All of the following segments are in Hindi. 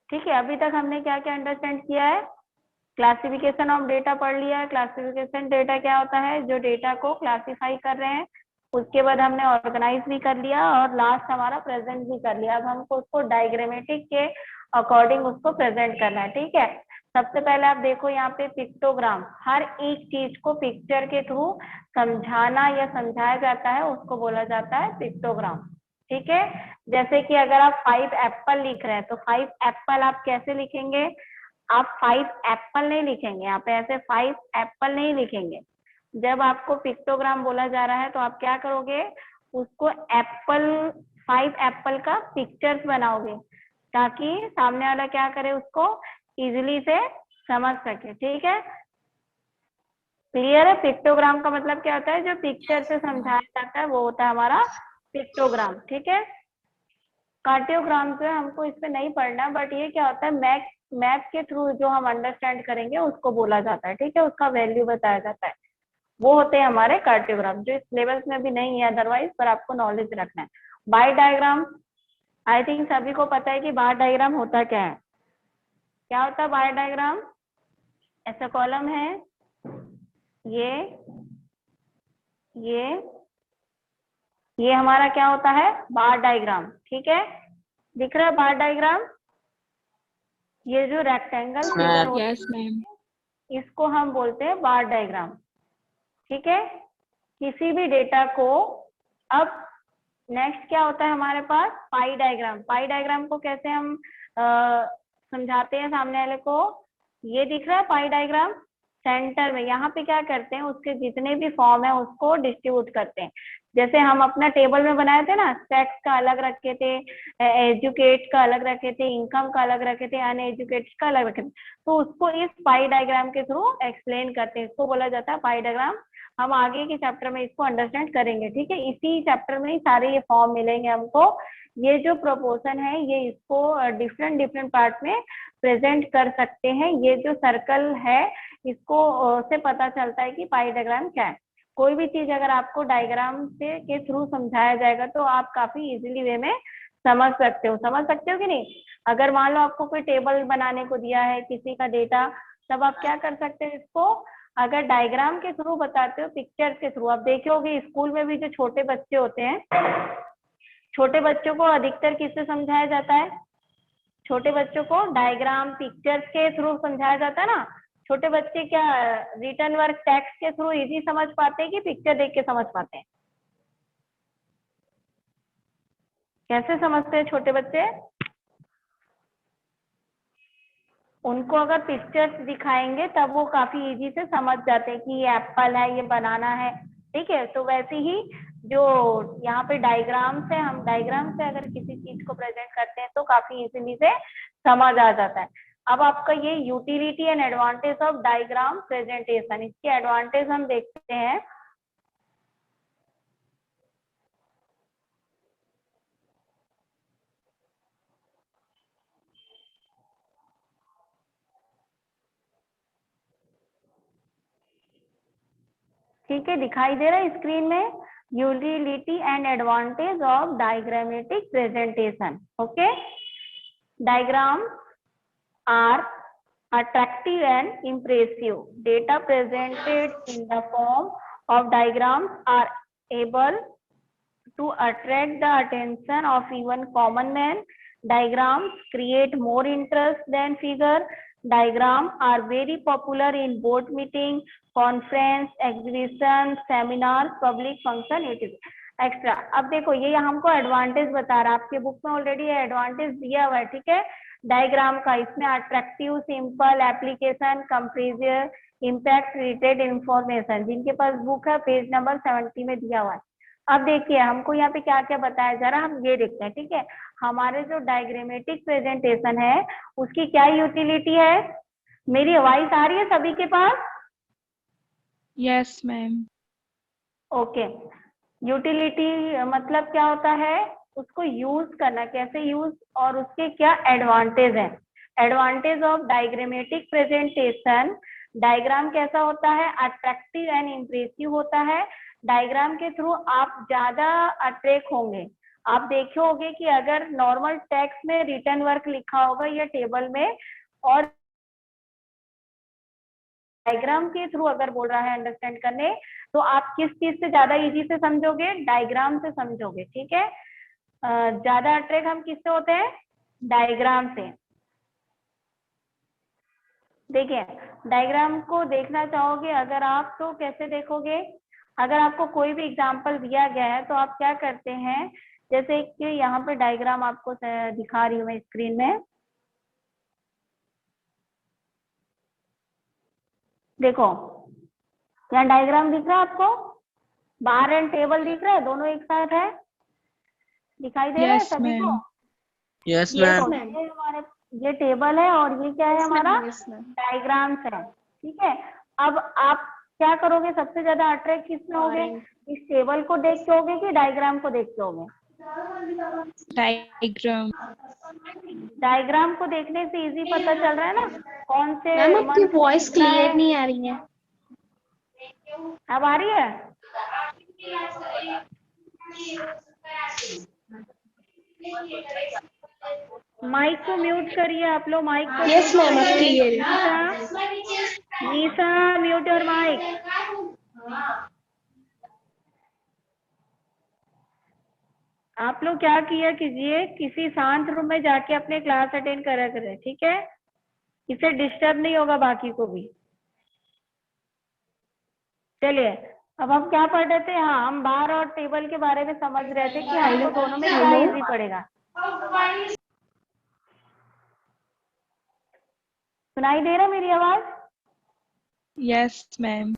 ठीक है, अभी तक हमने क्या क्या अंडरस्टैंड किया है? क्लासिफिकेशन ऑफ डेटा पढ़ लिया है। क्लासिफिकेशन डेटा क्या होता है? जो डेटा को क्लासिफाई कर रहे हैं। उसके बाद हमने ऑर्गेनाइज भी कर लिया और लास्ट हमारा प्रेजेंट भी कर लिया। अब हमको उसको डायग्रामेटिक के अकॉर्डिंग उसको प्रेजेंट करना है। ठीक है, सबसे पहले आप देखो यहाँ पे पिक्टोग्राम, हर एक चीज को पिक्चर के थ्रू समझाना या समझाया जाता है, उसको बोला जाता है पिक्टोग्राम। ठीक है, जैसे कि अगर आप 5 एप्पल लिख रहे हैं तो 5 एप्पल आप कैसे लिखेंगे? आप 5 एप्पल नहीं लिखेंगे, यहाँ पे ऐसे 5 एप्पल नहीं लिखेंगे। जब आपको पिक्टोग्राम बोला जा रहा है तो आप क्या करोगे? उसको एप्पल, 5 एप्पल का पिक्चर्स बनाओगे ताकि सामने वाला क्या करे, उसको इजिली से समझ सके। ठीक है, क्लियर है? पिक्टोग्राम का मतलब क्या होता है? जो पिक्चर से समझाया जाता है वो होता है हमारा पिक्टोग्राम। ठीक है, कार्टियोग्राम जो है हमको इस पे नहीं पढ़ना, बट ये क्या होता है, मैप के थ्रू जो हम अंडरस्टैंड करेंगे उसको बोला जाता है। ठीक है, उसका वैल्यू बताया जाता है, वो होते हैं हमारे कार्टियोग्राम, जो इस लेवल्स में भी नहीं है अदरवाइज, पर आपको नॉलेज रखना है। बार डायग्राम, आई थिंक सभी को पता है कि बार डायग्राम होता क्या है। क्या होता है बार डायग्राम? ऐसा कॉलम है, ये ये ये हमारा क्या होता है? बार डायग्राम। ठीक है, दिख रहा है बार डायग्राम? ये जो रेक्टेंगल फिगर होता यस मैम। है इसको हम बोलते हैं बार डायग्राम। ठीक है, किसी भी डेटा को, अब नेक्स्ट क्या होता है हमारे पास? पाई डायग्राम। पाई डायग्राम को कैसे हम समझाते हैं सामने वाले को? ये दिख रहा है पाई डायग्राम, सेंटर में यहाँ पे क्या करते हैं, उसके जितने भी फॉर्म है उसको डिस्ट्रीब्यूट करते हैं। जैसे हम अपना टेबल में बनाए थे ना, सेक्स का अलग रखे थे, एजुकेट का अलग रखे थे, इनकम का अलग रखे थे, अनएजुकेटेड का अलग रखे थे, तो उसको इस पाई डायग्राम के थ्रू एक्सप्लेन करते हैं, इसको बोला जाता है पाई डायग्राम। हम आगे के चैप्टर में इसको अंडरस्टैंड करेंगे। ठीक है, इसी चैप्टर में ही सारे ये फॉर्म मिलेंगे हमको। ये जो प्रोपोर्शन है ये इसको डिफरेंट डिफरेंट पार्ट में प्रेजेंट कर सकते हैं। ये जो सर्कल है इसको से पता चलता है कि पाई डायग्राम क्या है। कोई भी चीज अगर आपको डायग्राम से के थ्रू समझाया जाएगा तो आप काफी इजीली वे में समझ सकते हो। समझ सकते हो कि नहीं? अगर मान लो आपको कोई टेबल बनाने को दिया है किसी का डेटा, तब आप क्या कर सकते हो इसको? अगर डायग्राम के थ्रू बताते हो, पिक्चर्स के थ्रू, आप देखोगे स्कूल में भी जो छोटे बच्चे होते हैं, छोटे बच्चों को अधिकतर किससे समझाया जाता है? छोटे बच्चों को डायग्राम पिक्चर्स के थ्रू समझाया जाता है ना। छोटे बच्चे क्या रिटर्न वर्क टेक्स्ट के थ्रू इजी समझ पाते हैं कि पिक्चर देख के समझ पाते हैं? कैसे समझते हैं छोटे बच्चे? उनको अगर पिक्चर्स दिखाएंगे तब वो काफी इजी से समझ जाते हैं कि ये एप्पल है, ये बनाना है। ठीक है, तो वैसे ही जो यहाँ पे डायग्राम से, हम डायग्राम से अगर किसी चीज को प्रेजेंट करते हैं तो काफी इजीली से समझ आ जाता है। अब आपका ये utility and advantage of diagram presentation, इसके एडवांटेज हम देखते हैं। ठीक है, दिखाई दे रहा है स्क्रीन में? Utility and advantage of diagrammatic presentation. Okay, diagram are attractive and impressive. Data presented in the form of diagrams are able to attract the attention of even common men. Diagrams create more interest than figure. Diagrams are very popular in board meeting, conference, exhibition, seminars, public function, etc. Extra. अब देखो ये हमको एडवांटेज बता रहा है, आपके बुक में ऑलरेडी एडवांटेज दिया हुआ है। ठीक है, डायग्राम का, इसमें attractive, simple, application, compressive, impact, related information, जिनके पास बुक है पेज नंबर 70 में दिया हुआ है। अब देखिए हमको यहाँ पे क्या क्या बताया जा रहा है, हम ये देखते हैं। ठीक है, हमारे जो डायग्रामेटिक प्रेजेंटेशन है उसकी क्या यूटिलिटी है? मेरी आवाज आ रही है सभी के पास? Yes ma'am. ओके, यूटिलिटी मतलब क्या होता है? उसको यूज करना, कैसे यूज, और उसके क्या एडवांटेज है। Advantage of diagrammatic presentation, diagram कैसा होता है? अट्रैक्टिव एंड इम्प्रेसिव होता है। डायग्राम के थ्रू आप ज्यादा अट्रैक्ट होंगे, आप देखे होंगे कि अगर नॉर्मल टेक्स्ट में रिटन वर्क लिखा होगा या टेबल में, और डायग्राम के थ्रू अगर बोल रहा है अंडरस्टैंड करने, तो आप किस चीज से ज्यादा इजी से समझोगे? डायग्राम से समझोगे, ठीक है। ज्यादा अट्रैक्ट हम किससे होते हैं? डायग्राम से। देखिए, डायग्राम को देखना चाहोगे अगर आप, तो कैसे देखोगे? अगर आपको कोई भी एग्जांपल दिया गया है तो आप क्या करते हैं, जैसे कि यहाँ पे डायग्राम आपको दिखा रही हूँ मैं स्क्रीन में, देखो यहाँ डायग्राम दिख रहा है आपको, बार एंड टेबल दिख रहा है, दोनों एक साथ है, दिखाई दे रहा है Yes, सभी को? ma'am. यस ये मैम। ये हमारे, ये टेबल है और ये क्या है हमारा? Yes, ma'am. डायग्राम्स है, ठीक है। अब आप क्या करोगे, सबसे ज्यादा अट्रैक्ट किसमें होगे? इस टेबल को देख के होगे कि डायग्राम को देख के होगे? Diagram. डायग्राम को देखने से इजी पता चल रहा है ना कौन से मैम आपकी मंथ वॉइस दिख रहा क्लियर है। नहीं आ रही है। अब आ रही है? माइक को म्यूट करिए आप लोग, माइक को यस म्यूट मैम अब करिए। Clear Nisa mute your mic. आप लोग क्या किया कीजिए, किसी शांत रूम में जाके अपने क्लास अटेंड करा करें, ठीक है। इससे डिस्टर्ब नहीं होगा बाकी को भी। चलिए, अब हम क्या पढ़ रहे थे? हाँ, हम बार और टेबल के बारे में समझ रहे थे कि हमको दोनों में क्या इजी पड़ेगा। सुनाई दे रहा मेरी आवाज? Yes, ma'am.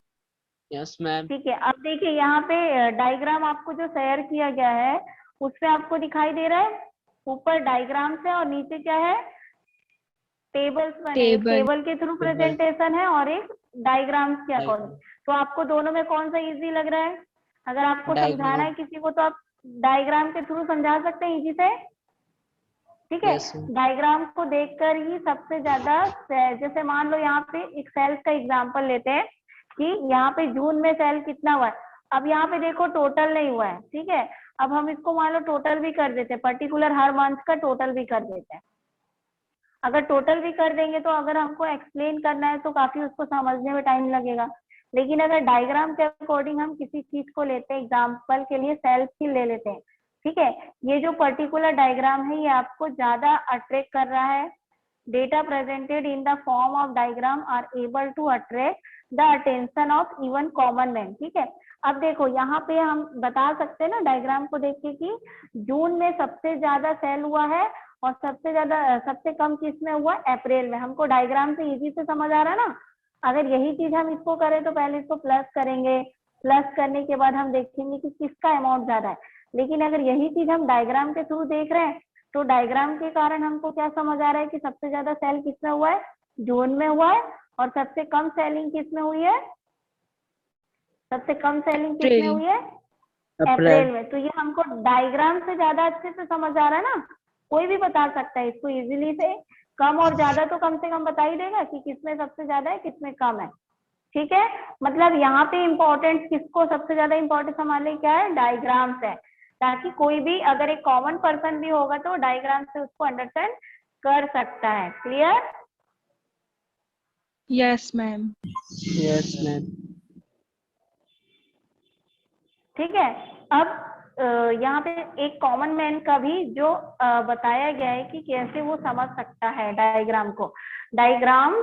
Yes ma'am. ठीक है। अब देखिए यहाँ पे डायग्राम आपको जो शेयर किया गया है उसपे आपको दिखाई दे रहा है, ऊपर डायग्राम है और नीचे क्या है? टेबल्स बने। एक Table. टेबल के थ्रू प्रेजेंटेशन है और एक डायग्राम्स के अकॉर्डिंग। तो आपको दोनों में कौन सा इजी लग रहा है? अगर आपको समझाना है किसी को तो आप डायग्राम के थ्रू समझा सकते हैं इजी से, ठीक है। Yes, ma'am. डायग्राम को देखकर ही सबसे ज्यादा, जैसे मान लो यहाँ पे एक सेल्स का एग्जांपल लेते हैं कि यहाँ पे जून में सेल कितना हुआ है। अब यहाँ पे देखो टोटल नहीं हुआ है, ठीक है। अब हम इसको मान लो टोटल भी कर देते हैं, पर्टिकुलर हर मंथ का टोटल भी कर देते हैं। अगर टोटल भी कर देंगे तो अगर हमको एक्सप्लेन करना है तो काफी उसको समझने में टाइम लगेगा। लेकिन अगर डायग्राम के अकॉर्डिंग हम किसी चीज को लेते हैं, एग्जाम्पल के लिए सेल्स की ले लेते हैं, ठीक है। ये जो पर्टिकुलर डायग्राम है ये आपको ज्यादा अट्रैक्ट कर रहा है। Data presented in the form of diagram are able to attract the attention of even common man, ठीक है। अब देखो यहाँ पे हम बता सकते हैं ना डायग्राम को देख के कि जून में सबसे ज्यादा सेल हुआ है और सबसे कम किस में हुआ? अप्रैल में। हमको डायग्राम से इजी से समझ आ रहा है ना। अगर यही चीज हम इसको करें तो पहले इसको प्लस करेंगे, प्लस करने के बाद हम देखेंगे कि किसका अमाउंट ज्यादा है। लेकिन अगर यही चीज हम डायग्राम के थ्रू देख रहे हैं तो डायग्राम के कारण हमको क्या समझ आ रहा है कि सबसे ज्यादा सेल किसमें हुआ है? जून में हुआ है। और सबसे कम सेलिंग किसमें हुई है? सबसे कम सेलिंग किसमें हुई है? अप्रैल में। तो ये हमको डायग्राम से ज्यादा अच्छे से समझ आ रहा है ना। कोई भी बता सकता है इसको इजीली से, कम और ज्यादा तो कम से कम बता ही देगा कि किसमें सबसे ज्यादा है किसमें कम है, ठीक है। मतलब यहाँ पे इम्पोर्टेंट किसको सबसे ज्यादा इम्पोर्टेंस हमारे क्या है? डायग्राम्स है, ताकि कोई भी अगर एक कॉमन पर्सन भी होगा तो डायग्राम से उसको अंडरस्टैंड कर सकता है। Clear? Yes, ma'am. Yes ma'am. ठीक है। अब यहाँ पे एक कॉमन मैन का भी जो बताया गया है कि कैसे वो समझ सकता है डायग्राम को। Diagram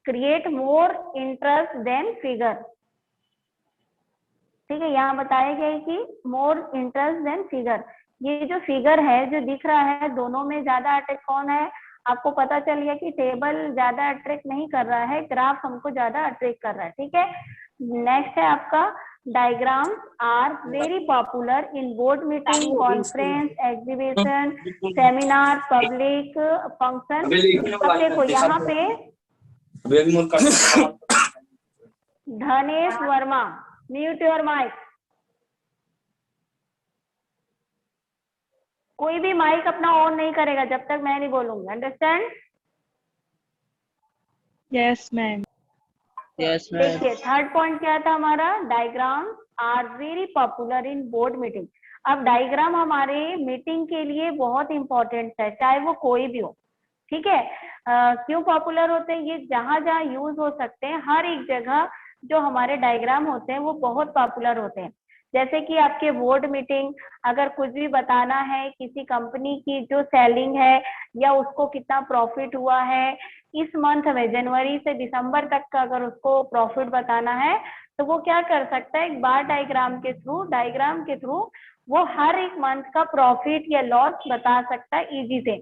create more interest than figure, ठीक है। यहाँ बताया गया है कि मोर इंटरेस्ट देन फिगर। ये जो फिगर है जो दिख रहा है, दोनों में ज्यादा अट्रैक्ट कौन है? आपको पता चल गया कि टेबल ज्यादा अट्रैक्ट नहीं कर रहा है, ग्राफ हमको ज्यादा अट्रैक्ट कर रहा है, ठीक है। नेक्स्ट है आपका, diagrams are very popular in board meeting, conference, exhibition, seminar, public function. अब देखो यहाँ पे Dhanesh Verma, mute your mic. कोई भी माइक अपना ऑन नहीं करेगा जब तक मैं नहीं बोलूंगी, understand? Yes, ma'am. Yes ma'am. देखिए थर्ड पॉइंट क्या था हमारा? Diagram are very popular in board meeting. अब डायग्राम हमारे मीटिंग के लिए बहुत इंपॉर्टेंट है, चाहे वो कोई भी हो, ठीक है। क्यों पॉपुलर होते हैं ये, जहां जहां यूज हो सकते हैं, हर एक जगह जो हमारे डायग्राम होते हैं वो बहुत पॉपुलर होते हैं। जैसे कि आपके बोर्ड मीटिंग, अगर कुछ भी बताना है किसी कंपनी की जो सेलिंग है या उसको कितना प्रॉफिट हुआ है इस मंथ में, जनवरी से दिसंबर तक का अगर उसको प्रॉफिट बताना है तो वो क्या कर सकता है, एक बार डायग्राम के थ्रू वो हर एक मंथ का प्रॉफिट या लॉस बता सकता है इजी से।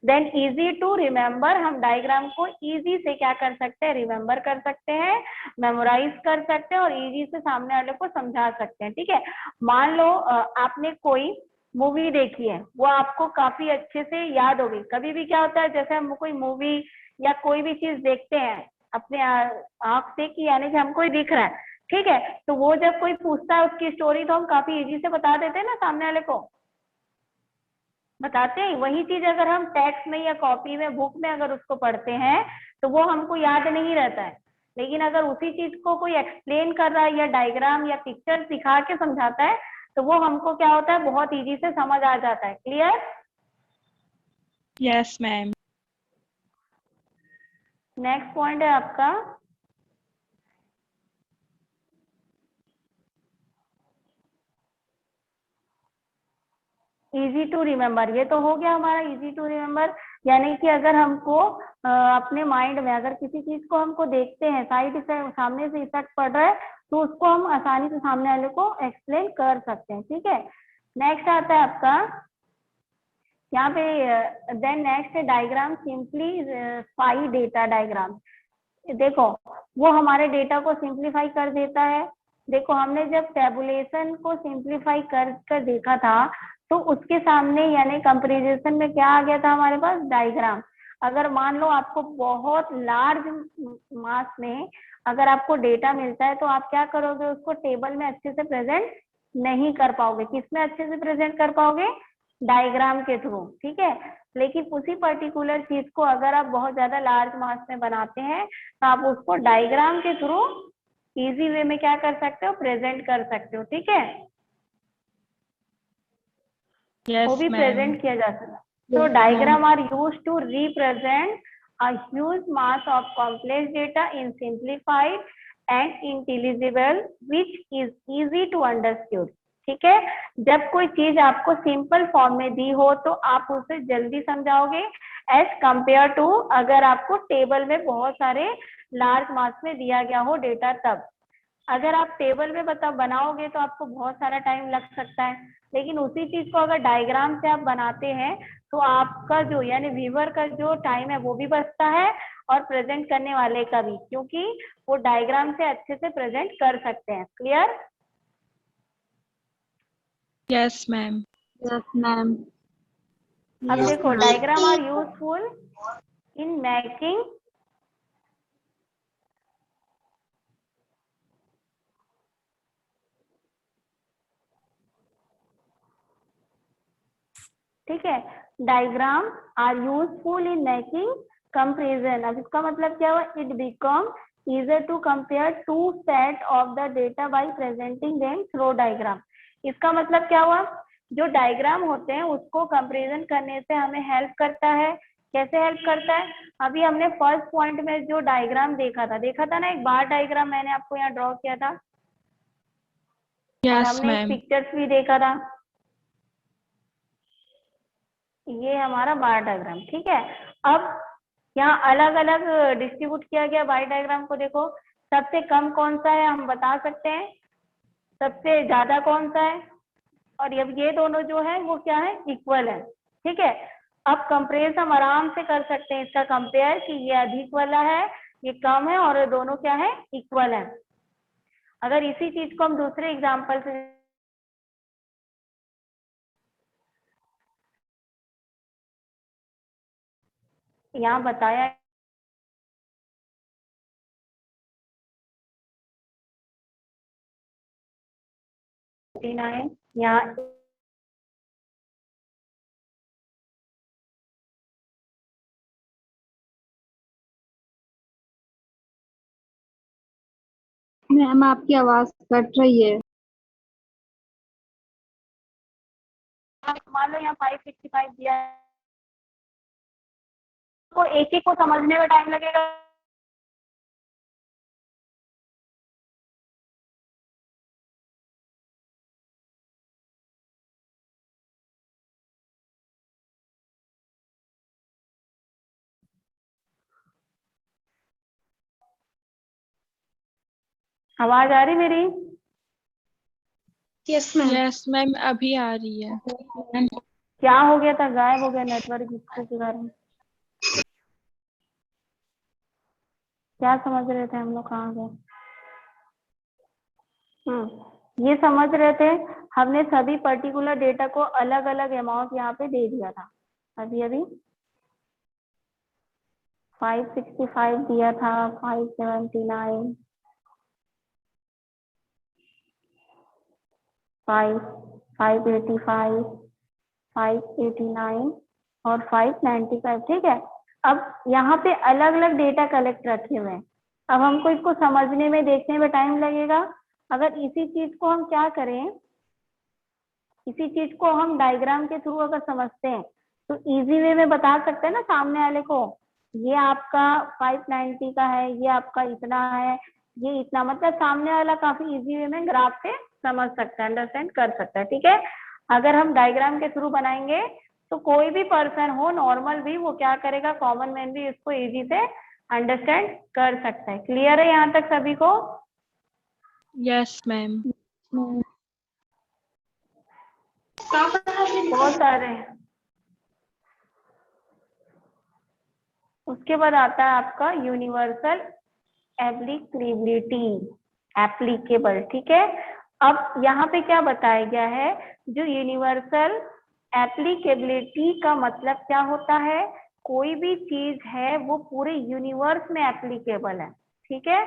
देन इजी टू रिमेम्बर, हम डायग्राम को इजी से क्या कर सकते हैं, रिमेम्बर कर सकते हैं, मेमोराइज कर सकते हैं और इजी से सामने वाले को समझा सकते हैं, ठीक है। मान लो आपने कोई मूवी देखी है, वो आपको काफी अच्छे से याद होगी। कभी भी क्या होता है, जैसे हम कोई मूवी या कोई भी चीज देखते हैं अपने आंख से, कि यानी कि हमको ही दिख रहा है, ठीक है, तो वो जब कोई पूछता है उसकी स्टोरी तो हम काफी इजी से बता देते हैं ना सामने वाले को, बताते हैं। वही चीज अगर हम टेक्स्ट में या कॉपी में, बुक में अगर उसको पढ़ते हैं तो वो हमको याद नहीं रहता है। लेकिन अगर उसी चीज को कोई एक्सप्लेन कर रहा है या डायग्राम या पिक्चर दिखा के समझाता है तो वो हमको क्या होता है, बहुत इजी से समझ आ जाता है। Clear? Yes, ma'am. Next point है आपका इजी टू रिमेम्बर। ये तो हो गया हमारा इजी टू रिमेम्बर, यानी कि अगर हमको अपने माइंड में अगर किसी चीज को हमको देखते हैं, साइड इफेक्ट सामने से इफेक्ट पड़ रहा है तो उसको हम आसानी से सामने वाले को एक्सप्लेन कर सकते हैं, ठीक है। नेक्स्ट आता है आपका यहाँ पे, देन नेक्स्ट है डायग्राम सिंपलीफाई डेटा डायग्राम। देखो वो हमारे डेटा को सिंप्लीफाई कर देता है। देखो हमने जब टेबुलेशन को सिंप्लीफाई कर देखा था तो उसके सामने यानी कंपैरिजन में क्या आ गया था हमारे पास, डायग्राम। अगर मान लो आपको बहुत लार्ज मास में अगर आपको डेटा मिलता है तो आप क्या करोगे, उसको टेबल में अच्छे से प्रेजेंट नहीं कर पाओगे। किसमें अच्छे से प्रेजेंट कर पाओगे, डायग्राम के थ्रू, ठीक है। लेकिन उसी पर्टिकुलर चीज को अगर आप बहुत ज्यादा लार्ज मास में बनाते हैं तो आप उसको डायग्राम के थ्रू इजी वे में क्या कर सकते हो, प्रेजेंट कर सकते हो, ठीक है। वो Yes, भी ma'am. प्रेजेंट किया जा सकता है। तो diagram are use to represent a huge mass of complex data in simplified and intelligible which is easy to understood, ठीक है। जब कोई चीज आपको सिंपल फॉर्म में दी हो तो आप उसे जल्दी समझाओगे एज कंपेयर टू अगर आपको टेबल में बहुत सारे लार्ज मास में दिया गया हो डेटा। तब अगर आप टेबल में बनाओगे तो आपको बहुत सारा टाइम लग सकता है, लेकिन उसी चीज को अगर डायग्राम से आप बनाते हैं तो आपका जो यानी व्यूअर का जो टाइम है वो भी बचता है और प्रेजेंट करने वाले का भी, क्योंकि वो डायग्राम से अच्छे से प्रेजेंट कर सकते हैं। Clear? Yes, ma'am. Yes, ma'am. अब Yes, देखो ma'am. Diagram are useful in making ठीक है, diagram are useful in making comparison. अब इसका मतलब क्या हुआ, it become easier to compare two set of the data by presenting them through diagram। इसका मतलब क्या हुआ, जो डायग्राम होते हैं उसको कंपैरिजन करने से हमें हेल्प करता है। कैसे हेल्प करता है, अभी हमने फर्स्ट पॉइंट में जो डायग्राम देखा था ना, एक बार डायग्राम मैंने आपको यहाँ ड्रॉ किया था और Yes, हमने एक ma'am. पिक्चर्स भी देखा था। ये हमारा बार डायग्राम, ठीक है। अब यहाँ अलग अलग डिस्ट्रीब्यूट किया गया बार डायग्राम को। देखो सबसे कम कौन सा है हम बता सकते हैं, सबसे ज्यादा कौन सा है, और अब ये दोनों जो है वो क्या है, इक्वल है, ठीक है। अब कंपेयर हम आराम से कर सकते हैं इसका कंपेयर कि ये अधिक वाला है, ये कम है, और दोनों क्या है, इक्वल है। अगर इसी चीज को हम दूसरे एग्जाम्पल से यहाँ बताया है, यहाँ मैम आपकी आवाज कट रही है। मान लो यहाँ 565 दिया है, तो एक एक को समझने में टाइम लगेगा। आवाज आ रही मेरी? यस मैम अभी आ रही है। क्या हो गया था, गायब हो गया नेटवर्क इश्यू के कारण। क्या समझ रहे थे हम लोग, कहाँ गए? ये समझ रहे थे हमने सभी पर्टिकुलर डेटा को अलग अलग अमाउंट यहाँ पे दे दिया था। अभी 565 दिया था, 579, 585, 589 और 595। ठीक है, अब यहाँ पे अलग अलग डेटा कलेक्ट रखे हुए हैं। अब हमको इसको समझने में, देखने में टाइम लगेगा। अगर इसी चीज को हम क्या करें, इसी चीज को हम डायग्राम के थ्रू अगर समझते हैं तो इजी वे में बता सकते हैं ना सामने वाले को, ये आपका 590 का है, ये आपका इतना है, ये इतना, मतलब सामने वाला काफी इजी वे में ग्राफ से समझ सकता है, अंडरस्टैंड कर सकता है। ठीक है, अगर हम डायग्राम के थ्रू बनाएंगे तो कोई भी पर्सन हो, नॉर्मल भी, वो क्या करेगा, कॉमन मैन भी इसको इजी से अंडरस्टैंड कर सकता है। क्लियर है यहाँ तक सभी को? Yes ma'am. बहुत सारे हैं। उसके बाद आता है आपका यूनिवर्सल एप्लीकेबिलिटी, एप्लीकेबल। ठीक है, अब यहाँ पे क्या बताया गया है, जो यूनिवर्सल एप्लीकेबिलिटी का मतलब क्या होता है, कोई भी चीज है वो पूरे यूनिवर्स में एप्लीकेबल है। ठीक है,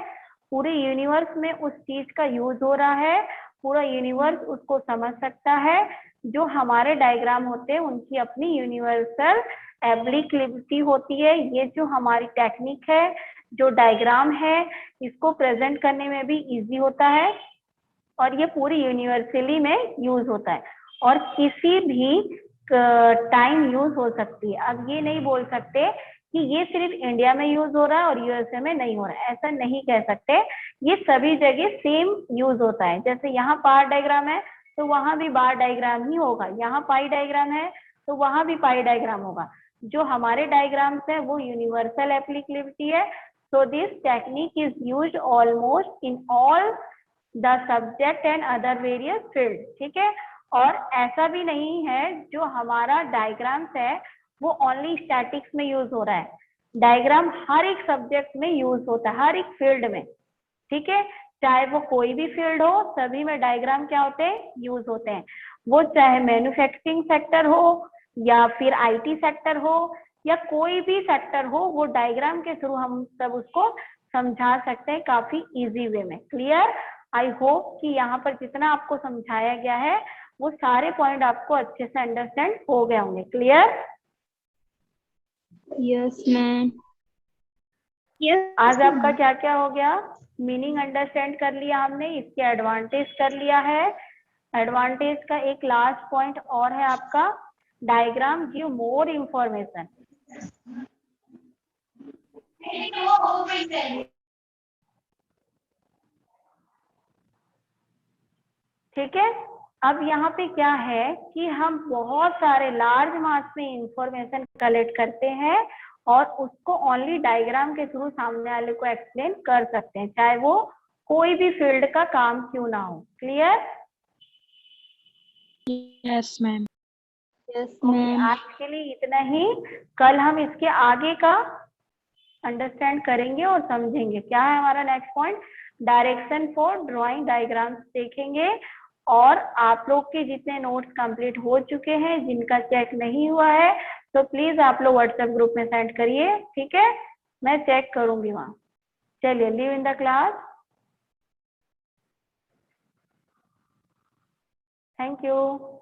पूरे यूनिवर्स में उस चीज का यूज हो रहा है, पूरा यूनिवर्स उसको समझ सकता है। जो हमारे डायग्राम होते हैं उनकी अपनी यूनिवर्सल एप्लीकेबिलिटी होती है। ये जो हमारी टेक्निक है, जो डायग्राम है, इसको प्रेजेंट करने में भी इजी होता है और ये पूरी यूनिवर्सली में यूज होता है और किसी भी टाइम यूज हो सकती है। अब ये नहीं बोल सकते कि ये सिर्फ इंडिया में यूज हो रहा है और यूएसए में नहीं हो रहा है, ऐसा नहीं कह सकते। ये सभी जगह सेम यूज होता है। जैसे यहाँ बार डायग्राम है तो वहां भी बार डायग्राम ही होगा, यहाँ पाई डायग्राम है तो वहां भी पाई डायग्राम होगा। जो हमारे डायग्राम्स है वो यूनिवर्सल एप्लीकेबिलिटी है। So this technique is used almost in all the subject and other various fields। ठीक है, और ऐसा भी नहीं है जो हमारा डायग्राम्स है वो ओनली स्टैटिक्स में यूज हो रहा है। डायग्राम हर एक सब्जेक्ट में यूज होता है, हर एक फील्ड में। ठीक है, चाहे वो कोई भी फील्ड हो, सभी में डायग्राम क्या होते हैं, यूज होते हैं। वो चाहे मैन्युफैक्चरिंग सेक्टर हो या फिर आईटी सेक्टर हो या कोई भी सेक्टर हो, वो डायग्राम के थ्रू हम सब उसको समझा सकते हैं काफी इजी वे में। क्लियर? आई होप कि यहाँ पर जितना आपको समझाया गया है वो सारे पॉइंट आपको अच्छे से अंडरस्टैंड हो गए होंगे। क्लियर? Yes ma'am. आज आपका क्या क्या हो गया, मीनिंग अंडरस्टैंड कर लिया हमने, इसके एडवांटेज कर लिया है। एडवांटेज का एक लास्ट पॉइंट और है आपका, डायग्राम गिव मोर इंफॉर्मेशन। ठीक है, अब यहाँ पे क्या है कि हम बहुत सारे लार्ज मास में इंफॉर्मेशन कलेक्ट करते हैं और उसको ओनली डायग्राम के थ्रू सामने वाले को एक्सप्लेन कर सकते हैं, चाहे वो कोई भी फील्ड का काम क्यों ना हो। क्लियर? Yes ma'am. आज के लिए इतना ही। कल हम इसके आगे का अंडरस्टैंड करेंगे और समझेंगे। क्या है हमारा next point, direction for drawing diagrams देखेंगे। और आप लोग के जितने नोट्स कंप्लीट हो चुके हैं, जिनका चेक नहीं हुआ है तो प्लीज आप लोग व्हाट्सएप ग्रुप में सेंड करिए। ठीक है, मैं चेक करूंगी वहां। चलिए, leave in the class. Thank you.